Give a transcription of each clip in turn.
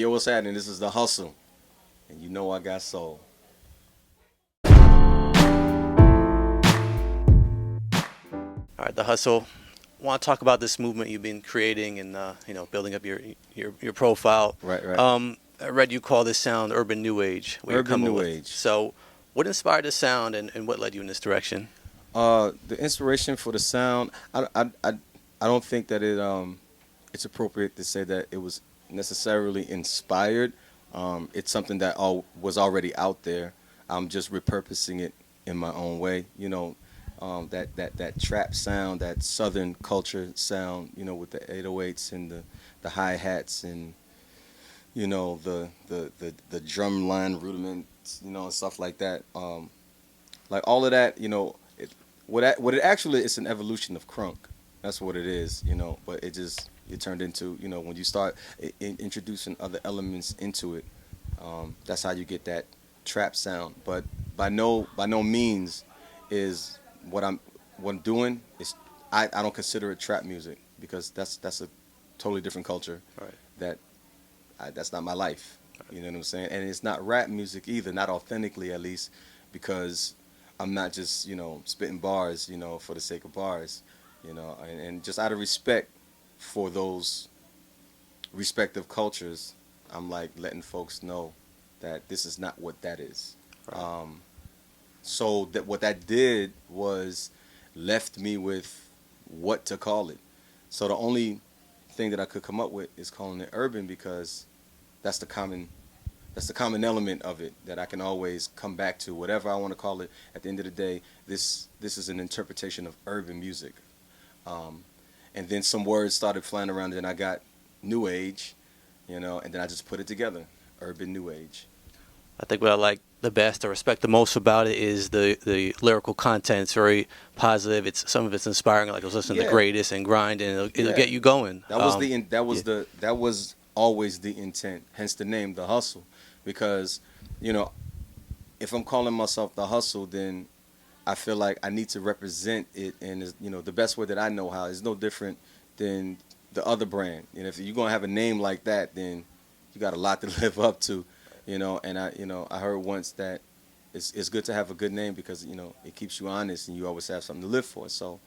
yo, what's happening? This is the Hustle, and you know I got soul. All right, the Hustle. I want to talk about this movement you've been creating and building up your profile. Right, right. I read you call this sound urban new age. What you're Urban coming new with. age. So, what inspired this sound and what led you in this direction? The inspiration for the sound, I don't think that it's appropriate to say that it was necessarily inspired. It's something that was already out there. I'm just repurposing it in my own way. That trap sound, that Southern culture sound. With the 808s and the hi hats and the drum line rudiments, and stuff like that. Like all of that, what it actually it's an evolution of crunk. That's what it is, But it turned into, when you start introducing other elements into it, that's how you get that trap sound. But by no means is what I'm doing is I don't consider it trap music because that's a totally different culture. Right. That that's not my life. You know what I'm saying? And it's not rap music either, not authentically at least, because I'm not just spitting bars for the sake of bars, and just out of respect for those respective cultures, I'm like letting folks know that this is not what that is. Right. So that what that did was left me with what to call it. So the only thing that I could come up with is calling it urban because that's the common element of it that I can always come back to. Whatever I want to call it, at the end of the day, this is an interpretation of urban music. And then some words started flying around, and I got new age, and then I just put it together, urban new age. I think what I like the best or respect the most about it is the lyrical content. It's very positive. Some of it's inspiring. Like I was listening to Yeah. Greatest and Grind, and it'll Yeah. get you going. That was always the intent. Hence the name, the Hustle, because if I'm calling myself the Hustle, then I feel like I need to represent it, and the best way that I know how is no different than the other brand. If you're gonna have a name like that, then you got a lot to live up to, And I heard once that it's good to have a good name because it keeps you honest and you always have something to live for. So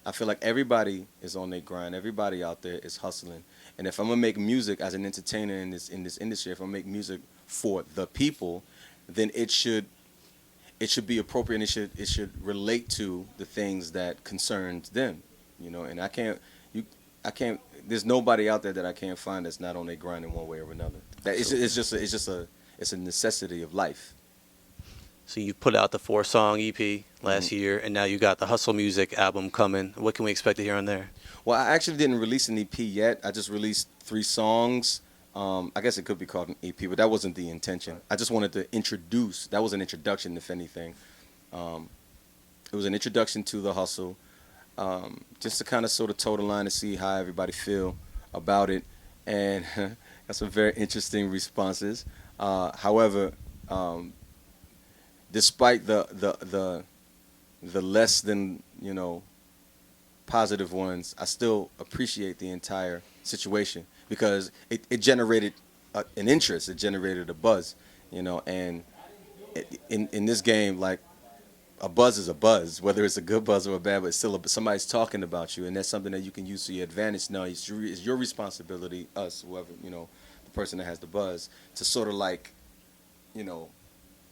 I feel like everybody is on their grind. Everybody out there is hustling. And if I'm gonna make music as an entertainer in this industry, if I'm gonna make music for the people, then it should be appropriate and it should relate to the things that concerns them. And I can't there's nobody out there that I can't find that's not on their grind in one way or another. That it's a necessity of life. So you put out the 4-song EP last year, and now you got the Hustle Music album coming. What can we expect to hear on there? Well, I actually didn't release an EP yet. I just released 3 songs. I guess it could be called an EP, but that wasn't the intention. I just wanted to introduce. That was an introduction, if anything. It was an introduction to the Hustle, just to kind of sort of toe the line to see how everybody feel about it, and got some very interesting responses. However, despite the less than positive ones, I still appreciate the entire situation because it generated an interest, it generated a buzz, and in this game, like a buzz is a buzz, whether it's a good buzz or a bad, but it's still somebody's talking about you, and that's something that you can use to your advantage. Now it's your responsibility, us, whoever, the person that has the buzz, to sort of like,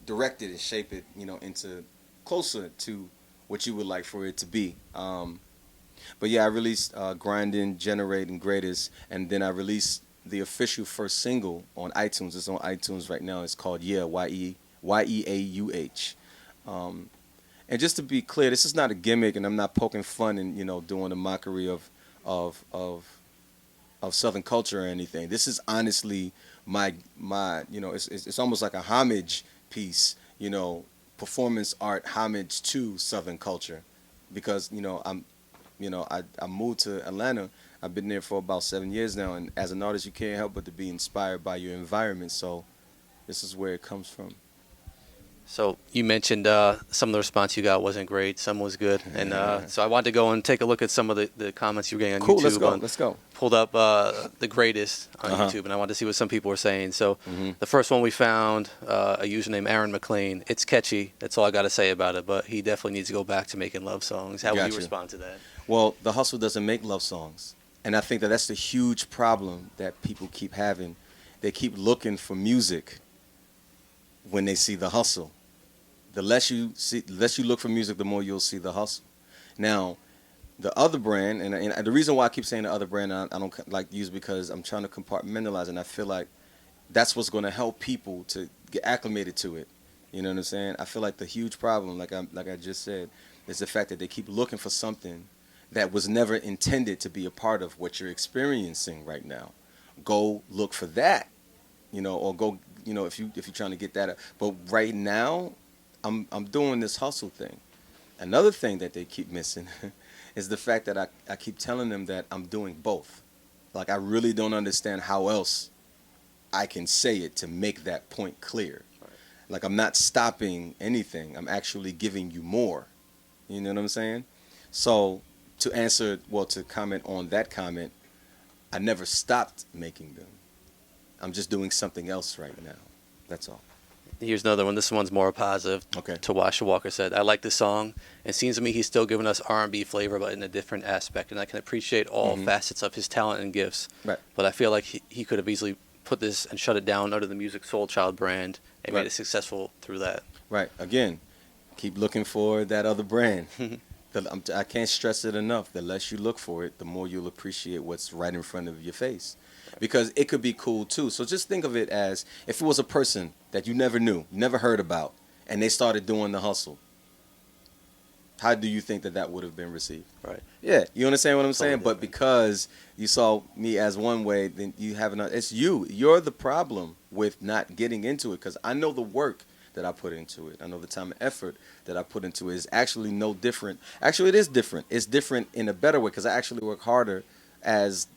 direct it and shape it, into closer to what you would like for it to be. But yeah, I released Grinding, Generate, and Greatest, and then I released the official first single on iTunes. It's on iTunes right now. It's called Yeah, Yeauh. And just to be clear, this is not a gimmick, and I'm not poking fun and doing a mockery of Southern culture or anything. This is honestly my it's almost like a homage piece, performance art homage to Southern culture, because I moved to Atlanta. I've been there for about 7 years now, and as an artist, you can't help but to be inspired by your environment. So this is where it comes from. So you mentioned some of the response you got wasn't great. Some was good, and so I wanted to go and take a look at some of the comments you were getting on Cool. YouTube. Let's go. Pulled up the greatest on YouTube, and I wanted to see what some people were saying. So the first one we found, a user named Aaron McLean. It's catchy. That's all I got to say about it. But he definitely needs to go back to making love songs. How would you respond to that? Well, the hustle doesn't make love songs, and I think that that's the huge problem that people keep having. They keep looking for music when they see the hustle. The less you look for music, the more you'll see the hustle. Now, the other brand, and the reason why I keep saying the other brand, I don't like to use because I'm trying to compartmentalize, and I feel like that's what's going to help people to get acclimated to it. You know what I'm saying? I feel like the huge problem, like I just said, is the fact that they keep looking for something that was never intended to be a part of what you're experiencing right now. Go look for that, or go, if you're trying to get that. But right now, I'm doing this hustle thing. Another thing that they keep missing is the fact that I keep telling them that I'm doing both. Like, I really don't understand how else I can say it to make that point clear. Right. Like, I'm not stopping anything. I'm actually giving you more. You know what I'm saying? So to comment on that comment, I never stopped making them. I'm just doing something else right now. That's all. Here's another one. This one's more positive. Okay. Tawasha Walker said, I like this song. It seems to me he's still giving us R&B flavor, but in a different aspect. And I can appreciate all facets of his talent and gifts. Right. But I feel like he could have easily put this and shut it down under the Musiq Soulchild brand and made it successful through that. Right. Again, keep looking for that other brand. I can't stress it enough. The less you look for it, the more you'll appreciate what's right in front of your face. Because it could be cool too. So just think of it as if it was a person that you never knew, never heard about, and they started doing the hustle. How do you think that would have been received? Right. Yeah, you understand what I'm saying? Totally But because you saw me as one way, then you have another. It's you. You're the problem with not getting into it, because I know the work that I put into it. I know the time and effort that I put into it is actually no different. Actually, it is different. It's different in a better way because I actually work harder as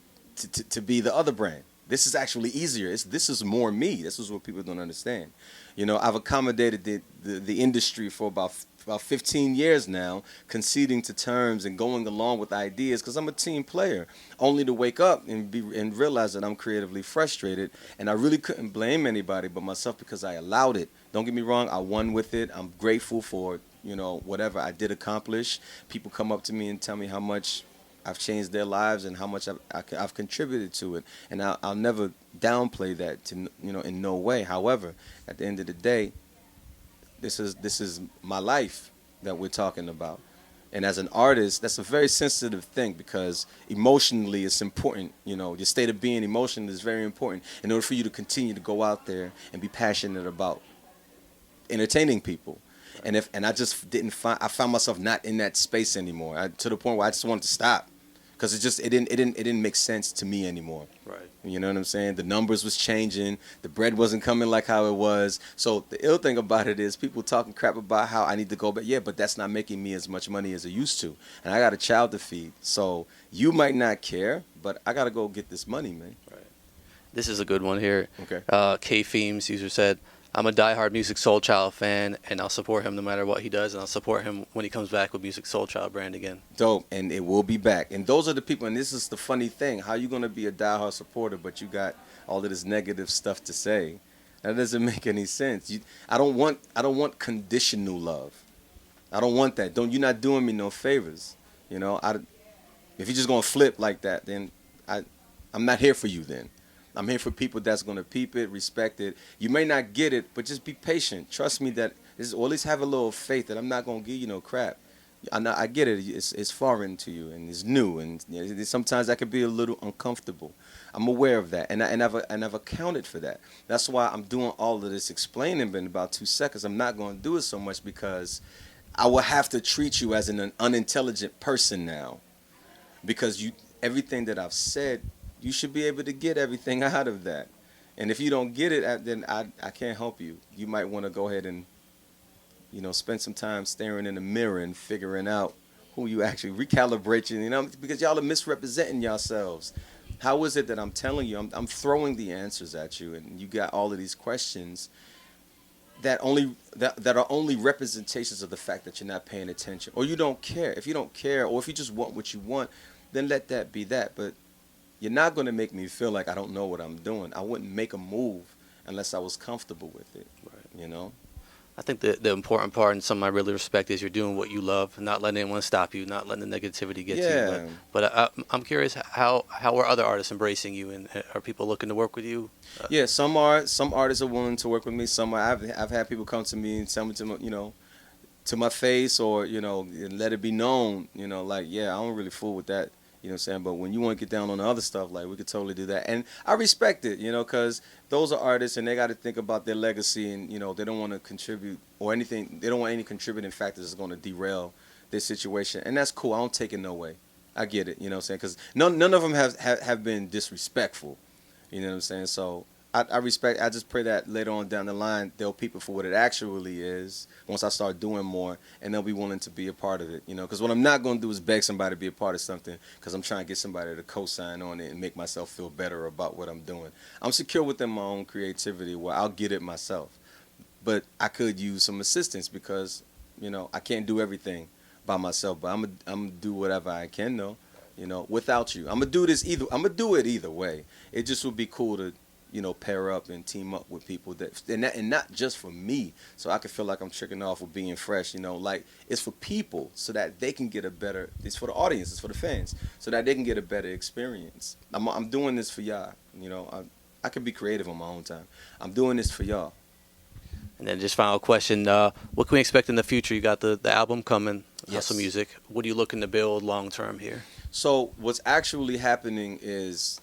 to be the other brand. This is actually easier. This is more me. This is what people don't understand. I've accommodated the industry for about 15 years now, conceding to terms and going along with ideas because I'm a team player, only to wake up and realize that I'm creatively frustrated. And I really couldn't blame anybody but myself because I allowed it. Don't get me wrong. I won with it. I'm grateful for, whatever I did accomplish. People come up to me and tell me how much I've changed their lives and how much I've contributed to it, and I'll never downplay that in no way. However, at the end of the day, this is my life that we're talking about, and as an artist, that's a very sensitive thing because emotionally it's important. Your state of being emotionally is very important in order for you to continue to go out there and be passionate about entertaining people. And I just I found myself not in that space anymore. To the point where I just wanted to stop, because it didn't make sense to me anymore. Right. You know what I'm saying? The numbers was changing. The bread wasn't coming like how it was. So the ill thing about it is people talking crap about how I need to go back. Yeah, but that's not making me as much money as it used to, and I got a child to feed. So you might not care, but I gotta go get this money, man. Right. This is a good one here. Okay. K Themes user said, I'm a diehard Musiq Soulchild fan, and I'll support him no matter what he does, and I'll support him when he comes back with Musiq Soulchild brand again. Dope, and it will be back. And those are the people, and this is the funny thing, how you going to be a diehard supporter, but you got all of this negative stuff to say? That doesn't make any sense. I don't want conditional love. I don't want that. You're not doing me no favors. If you're just going to flip like that, then I'm not here for you then. I'm here for people that's going to peep it, respect it. You may not get it, but just be patient. Trust me or at least have a little faith that I'm not going to give you no crap. I get it. It's foreign to you, and it's new, and sometimes that can be a little uncomfortable. I'm aware of that, and I've accounted for that. That's why I'm doing all of this explaining in about 2 seconds. I'm not going to do it so much because I will have to treat you as an unintelligent person now, because everything that I've said, you should be able to get everything out of that. And if you don't get it, then I can't help you. You might want to go ahead and, spend some time staring in the mirror and figuring out who you actually recalibrating, because y'all are misrepresenting yourselves. How is it that I'm telling you, I'm throwing the answers at you, and you got all of these questions, that are only representations of the fact that you're not paying attention or you don't care. If you don't care, or if you just want what you want, then let that be that. But you're not going to make me feel like I don't know what I'm doing. I wouldn't make a move unless I was comfortable with it. Right. You know? I think the important part and something I really respect is you're doing what you love, not letting anyone stop you, not letting the negativity get to you. Yeah. I'm curious, how are other artists embracing you, and are people looking to work with you? Yeah, some artists are willing to work with me. Some are, I've had people come to me and tell me to my face, or let it be known, like, yeah, I don't really fool with that, what I'm saying, but when you want to get down on the other stuff, like, we could totally do that. And I respect it, because those are artists and they got to think about their legacy, and they don't want to contribute or anything. They don't want any contributing factors that's going to derail their situation, and that's cool. I don't take it no way. I get it, what I'm saying, because none of them have been disrespectful, you know what I'm saying. So I respect. I just pray that later on down the line they'll peep it for what it actually is once I start doing more, and they'll be willing to be a part of it. Because what I'm not going to do is beg somebody to be a part of something because I'm trying to get somebody to co-sign on it and make myself feel better about what I'm doing. I'm secure within my own creativity where I'll get it myself, but I could use some assistance because I can't do everything by myself. But I'm gonna do whatever I can though, without you. I'm gonna do this either. I'm gonna do it either way. It just would be cool to pair up and team up with people and not just for me, so I can feel like I'm tricking off with being fresh. Like, it's for people so that they can get a better. It's for the audience. It's for the fans, so that they can get a better experience. I'm doing this for y'all. I can be creative on my own time. I'm doing this for y'all. And then just final question, what can we expect in the future? You got the album coming, Yes. Husel Music. What are you looking to build long term here? So what's actually happening is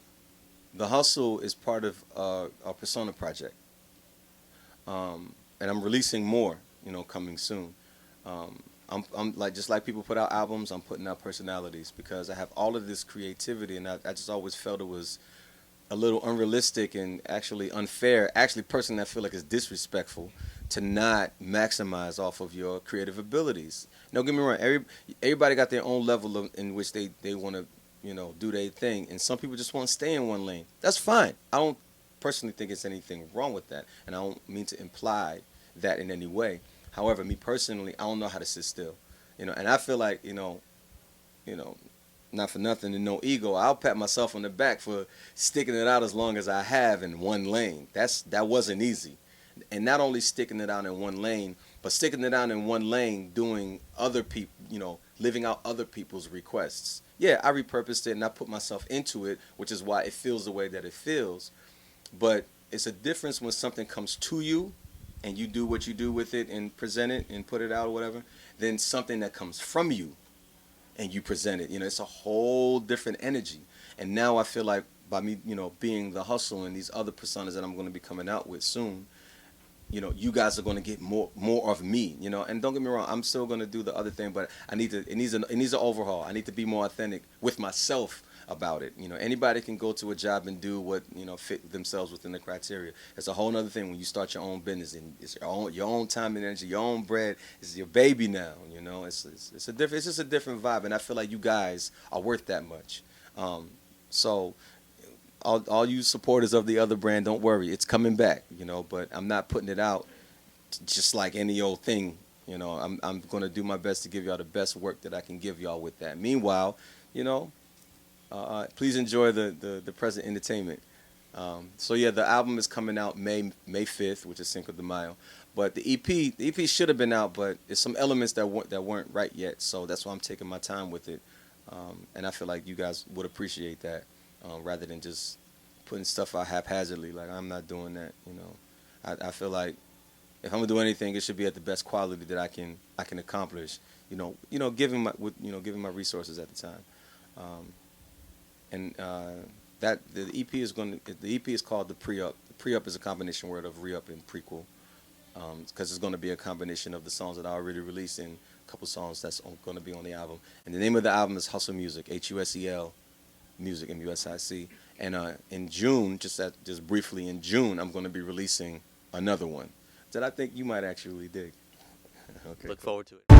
the Hustle is part of our Persona project, and I'm releasing more, coming soon. I'm like, just like people put out albums, I'm putting out personalities because I have all of this creativity, and I just always felt it was a little unrealistic and actually unfair. Actually, personally, I feel like it's disrespectful to not maximize off of your creative abilities. Don't get me wrong. Everybody got their own level in which they want to do their thing, and some people just want to stay in one lane. That's fine. I don't personally think it's anything wrong with that, and I don't mean to imply that in any way. However, me personally, I don't know how to sit still, and I feel like not for nothing and no ego, I'll pat myself on the back for sticking it out as long as I have in one lane. That wasn't easy, and not only sticking it out in one lane, but sticking it out in one lane, doing other people, living out other people's requests. Yeah, I repurposed it and I put myself into it, which is why it feels the way that it feels. But it's a difference when something comes to you and you do what you do with it and present it and put it out or whatever, than something that comes from you and you present it. It's a whole different energy. And now I feel like by me, being the Hustle and these other personas that I'm going to be coming out with soon, you guys are going to get more of me, and don't get me wrong, I'm still going to do the other thing, but it needs an overhaul. I need to be more authentic with myself about it. Anybody can go to a job and do what, fit themselves within the criteria. It's a whole other thing when you start your own business and it's your own time and energy, your own bread. It's your baby now, it's just a different vibe, and I feel like you guys are worth that much. So all you supporters of the other brand, don't worry, it's coming back, but I'm not putting it out just like any old thing. I'm going to do my best to give y'all the best work that I can give y'all with that. Meanwhile, please enjoy the present entertainment. So yeah, the album is coming out May 5th, which is Cinco de Mayo. But the EP should have been out, but there's some elements that weren't right yet. So that's why I'm taking my time with it, and I feel like you guys would appreciate that. Rather than just putting stuff out haphazardly. Like, I'm not doing that. I feel like if I'm gonna do anything, it should be at the best quality that I can accomplish. Given my resources at the time. And that the EP is called the Pre-Up. The Pre-Up is a combination word of re-up and prequel, because it's going to be a combination of the songs that I already released and a couple songs that's going to be on the album. And the name of the album is Husel Music, Husel. Music, MUSIC, and in June, just briefly in June, I'm going to be releasing another one that I think you might actually dig. Okay. Look forward to it.